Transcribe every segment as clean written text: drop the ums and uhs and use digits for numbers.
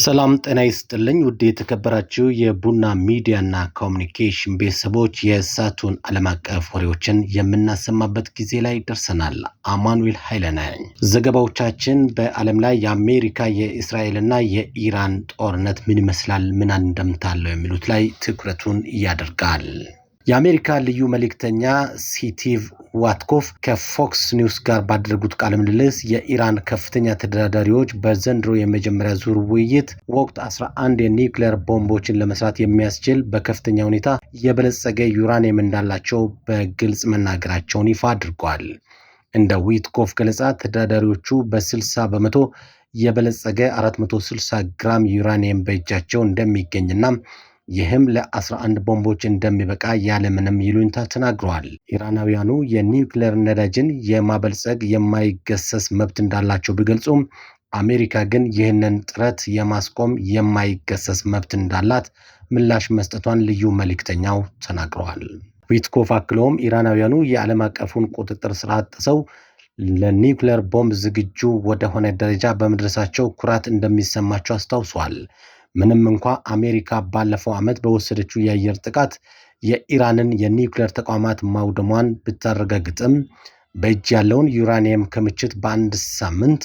ሰላም ጤና ይስጥልኝ ውድ የተከበራችሁ የቡና ሚዲያና ኮሙኒኬሽን ቤተሰቦች የሳቱን ዓለም አቀፍ ወሬዎችን የምናሰማበት ጊዜ ላይ ደርሰናል። አማኑኤል ኃይለ ነኝ። ዘገባዎቻችን በዓለም ላይ የአሜሪካ የእስራኤልና የኢራን ጦርነት ምን ይመስላል፣ ምን አንደምታ አለው የሚሉት ላይ ትኩረቱን ያደርጋል። የአሜሪካ ልዩ መልእክተኛ ስቲቭ ዋትኮፍ ከፎክስ ኒውስ ጋር ባደረጉት ቃለ ምልልስ የኢራን ከፍተኛ ተደራዳሪዎች በዘንድሮ የመጀመሪያ ዙር ውይይት ወቅት 11 የኒውክሌር ቦምቦችን ለመስራት የሚያስችል በከፍተኛ ሁኔታ የበለጸገ ዩራኒየም እንዳላቸው በግልጽ መናገራቸውን ይፋ አድርጓል። እንደ ዊትኮፍ ገለጻ ተደራዳሪዎቹ በ60 በመቶ የበለጸገ 460 ግራም ዩራኒየም በእጃቸው እንደሚገኝና ይህም ለ11 ቦምቦች እንደሚበቃ ያለምንም ይሉኝታ ተናግረዋል። ኢራናውያኑ የኒውክሌር ነዳጅን የማበልጸግ የማይገሰስ መብት እንዳላቸው ቢገልጹም አሜሪካ ግን ይህንን ጥረት የማስቆም የማይገሰስ መብት እንዳላት ምላሽ መስጠቷን ልዩ መልእክተኛው ተናግረዋል። ዊትኮፍ አክለውም ኢራናውያኑ የዓለም አቀፉን ቁጥጥር ስርዓት ጥሰው ለኒውክሌር ቦምብ ዝግጁ ወደሆነ ደረጃ በመድረሳቸው ኩራት እንደሚሰማቸው አስታውሷል። ምንም እንኳ አሜሪካ ባለፈው ዓመት በወሰደችው የአየር ጥቃት የኢራንን የኒውክሌር ተቋማት ማውደሟን ብታረጋግጥም በእጅ ያለውን ዩራኒየም ክምችት በአንድ ሳምንት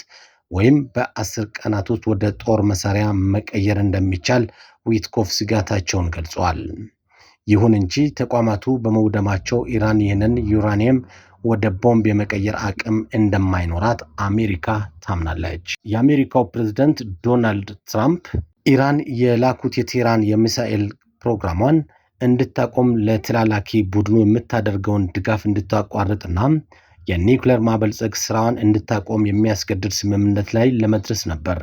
ወይም በ10 ቀናት ውስጥ ወደ ጦር መሳሪያ መቀየር እንደሚቻል ዊትኮፍ ስጋታቸውን ገልጸዋል። ይሁን እንጂ ተቋማቱ በመውደማቸው ኢራን ይህንን ዩራኒየም ወደ ቦምብ የመቀየር አቅም እንደማይኖራት አሜሪካ ታምናለች። የአሜሪካው ፕሬዝዳንት ዶናልድ ትራምፕ ኢራን የላኩት የቴህራን የሚሳኤል ፕሮግራሟን እንድታቆም ለተላላኪ ቡድኑ የምታደርገውን ድጋፍ እንድታቋርጥና የኒውክሌር ማበልጸግ ስራዋን እንድታቆም የሚያስገድድ ስምምነት ላይ ለመድረስ ነበር።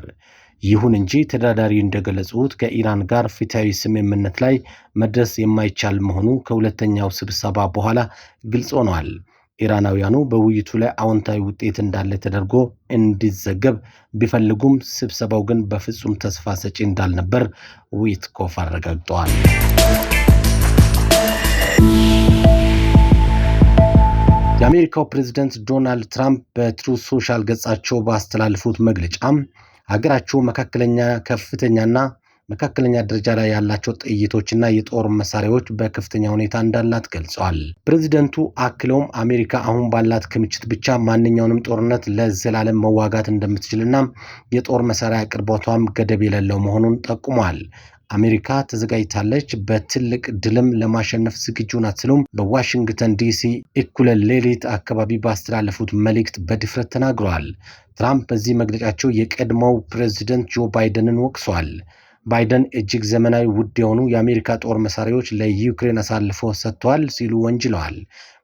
ይሁን እንጂ ተደራዳሪ እንደገለጹት ከኢራን ጋር ፍትሃዊ ስምምነት ላይ መድረስ የማይቻል መሆኑ ከሁለተኛው ስብሰባ በኋላ ግልጽ ሆኗል። ኢራናውያኑ በውይይቱ ላይ አዎንታዊ ውጤት እንዳለ ተደርጎ እንዲዘገብ ቢፈልጉም ስብሰባው ግን በፍጹም ተስፋ ሰጪ እንዳልነበር ዊትኮፍ አረጋግጠዋል። የአሜሪካው ፕሬዝዳንት ዶናልድ ትራምፕ በትሩዝ ሶሻል ገጻቸው ባስተላለፉት መግለጫ ሀገራቸው ከፍተኛና መካከለኛ ደረጃ ላይ ያላቸው ጥይቶችና የጦር መሳሪያዎች በከፍተኛ ሁኔታ እንዳላት ገልጸዋል። ፕሬዝዳንቱ አክለውም አሜሪካ አሁን ባላት ክምችት ብቻ ማንኛውንም ጦርነት ለዘላለም መዋጋት እንደምትችልና የጦር መሳሪያ አቅርቦቷም ገደብ የሌለው መሆኑን ጠቁመዋል። አሜሪካ ተዘጋጅታለች፣ በትልቅ ድልም ለማሸነፍ ዝግጁ ናት ሲሉም በዋሽንግተን ዲሲ እኩለ ሌሊት አካባቢ ባስተላለፉት መልእክት በድፍረት ተናግረዋል። ትራምፕ በዚህ መግለጫቸው የቀድሞው ፕሬዝዳንት ጆ ባይደንን ወቅሰዋል። ባይደን እጅግ ዘመናዊ ውድ የሆኑ የአሜሪካ ጦር መሳሪያዎች ለዩክሬን አሳልፈው ሰጥተዋል ሲሉ ወንጅለዋል።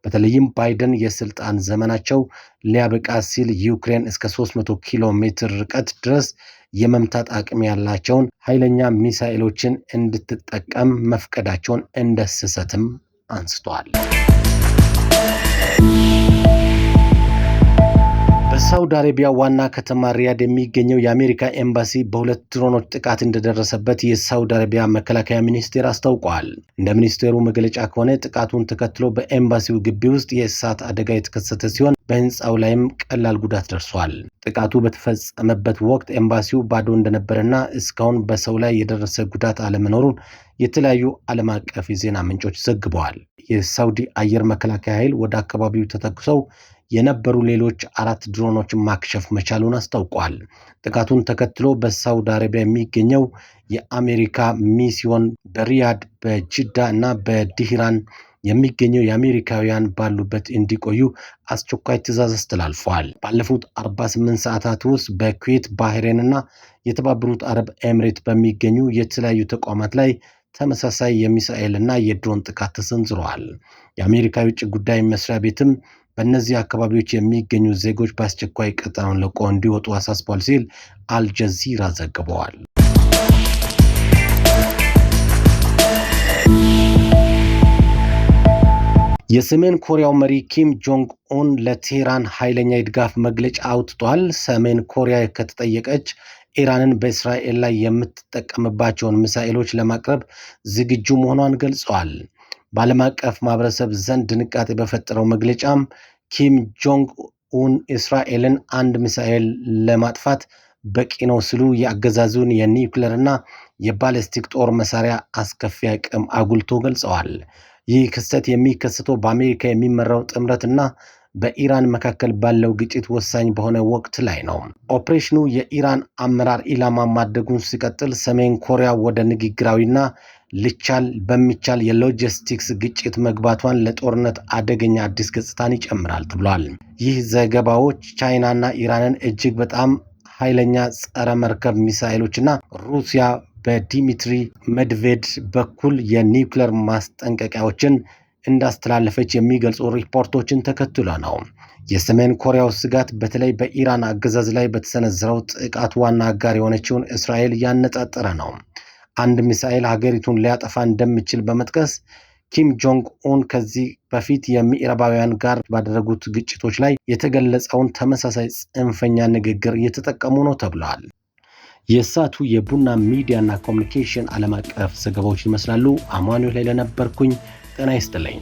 በተለይም ባይደን የስልጣን ዘመናቸው ሊያበቃ ሲል ዩክሬን እስከ 300 ኪሎ ሜትር ርቀት ድረስ የመምታት አቅም ያላቸውን ኃይለኛ ሚሳኤሎችን እንድትጠቀም መፍቀዳቸውን እንደ ስህተትም አንስተዋል። በሳውዲ አረቢያ ዋና ከተማ ሪያድ የሚገኘው የአሜሪካ ኤምባሲ በሁለት ድሮኖች ጥቃት እንደደረሰበት የሳውዲ አረቢያ መከላከያ ሚኒስቴር አስታውቋል። እንደ ሚኒስቴሩ መግለጫ ከሆነ ጥቃቱን ተከትሎ በኤምባሲው ግቢ ውስጥ የእሳት አደጋ የተከሰተ ሲሆን በህንፃው ላይም ቀላል ጉዳት ደርሷል። ጥቃቱ በተፈጸመበት ወቅት ኤምባሲው ባዶ እንደነበረና እስካሁን በሰው ላይ የደረሰ ጉዳት አለመኖሩን የተለያዩ ዓለም አቀፍ የዜና ምንጮች ዘግበዋል። የሳውዲ አየር መከላከያ ኃይል ወደ አካባቢው ተተኩሰው የነበሩ ሌሎች 4 ድሮኖችን ማክሸፍ መቻሉን አስታውቋል። ጥቃቱን ተከትሎ በሳውዲ አረቢያ የሚገኘው የአሜሪካ ሚስዮን በሪያድ በጅዳ እና በዲህራን የሚገኘው የአሜሪካውያን ባሉበት እንዲቆዩ አስቸኳይ ትዕዛዝ አስተላልፈዋል። ባለፉት 48 ሰዓታት ውስጥ በኩዌት፣ ባህሬን እና የተባበሩት አረብ ኤምሬት በሚገኙ የተለያዩ ተቋማት ላይ ተመሳሳይ የሚሳኤል እና የድሮን ጥቃት ተሰንዝረዋል። የአሜሪካ የውጭ ጉዳይ መስሪያ ቤትም በእነዚህ አካባቢዎች የሚገኙ ዜጎች በአስቸኳይ ቀጠናውን ለቆ እንዲወጡ አሳስቧል ሲል አልጀዚራ ዘግበዋል። የሰሜን ኮሪያው መሪ ኪም ጆንግ ኡን ለቴህራን ኃይለኛ የድጋፍ መግለጫ አውጥቷል። ሰሜን ኮሪያ ከተጠየቀች ኢራንን በእስራኤል ላይ የምትጠቀምባቸውን ሚሳኤሎች ለማቅረብ ዝግጁ መሆኗን ገልጸዋል። በዓለም አቀፍ ማህበረሰብ ዘንድ ድንጋጤ በፈጠረው መግለጫም ኪም ጆንግ ኡን እስራኤልን አንድ ሚሳኤል ለማጥፋት በቂ ነው ሲሉ የአገዛዙን የኒውክሌርና የባሊስቲክ ጦር መሳሪያ አስከፊ አቅም አጉልቶ ገልጸዋል። ይህ ክስተት የሚከሰተው በአሜሪካ የሚመራው ጥምረትና በኢራን መካከል ባለው ግጭት ወሳኝ በሆነ ወቅት ላይ ነው። ኦፕሬሽኑ የኢራን አመራር ኢላማ ማድረጉን ሲቀጥል ሰሜን ኮሪያ ወደ ንግግራዊና ሊቻል በሚቻል የሎጂስቲክስ ግጭት መግባቷን ለጦርነት አደገኛ አዲስ ገጽታን ይጨምራል ተብሏል። ይህ ዘገባዎች ቻይናና ኢራንን እጅግ በጣም ኃይለኛ ጸረ መርከብ ሚሳኤሎችና ሩሲያ በዲሚትሪ ሜድቬድ በኩል የኒውክሌር ማስጠንቀቂያዎችን እንዳስተላለፈች የሚገልጹ ሪፖርቶችን ተከትሎ ነው። የሰሜን ኮሪያው ስጋት በተለይ በኢራን አገዛዝ ላይ በተሰነዘረው ጥቃት ዋና አጋር የሆነችውን እስራኤል ያነጣጠረ ነው። አንድ ሚሳኤል ሀገሪቱን ሊያጠፋ እንደሚችል በመጥቀስ ኪም ጆንግ ኡን ከዚህ በፊት የምዕራባውያን ጋር ባደረጉት ግጭቶች ላይ የተገለጸውን ተመሳሳይ ጽንፈኛ ንግግር እየተጠቀሙ ነው ተብሏል። የሳቱ የቡና ሚዲያና ኮሚኒኬሽን ዓለም አቀፍ ዘገባዎች ይመስላሉ። አማኑኤል ላይ ለነበርኩኝ ጤና ይስጥልኝ።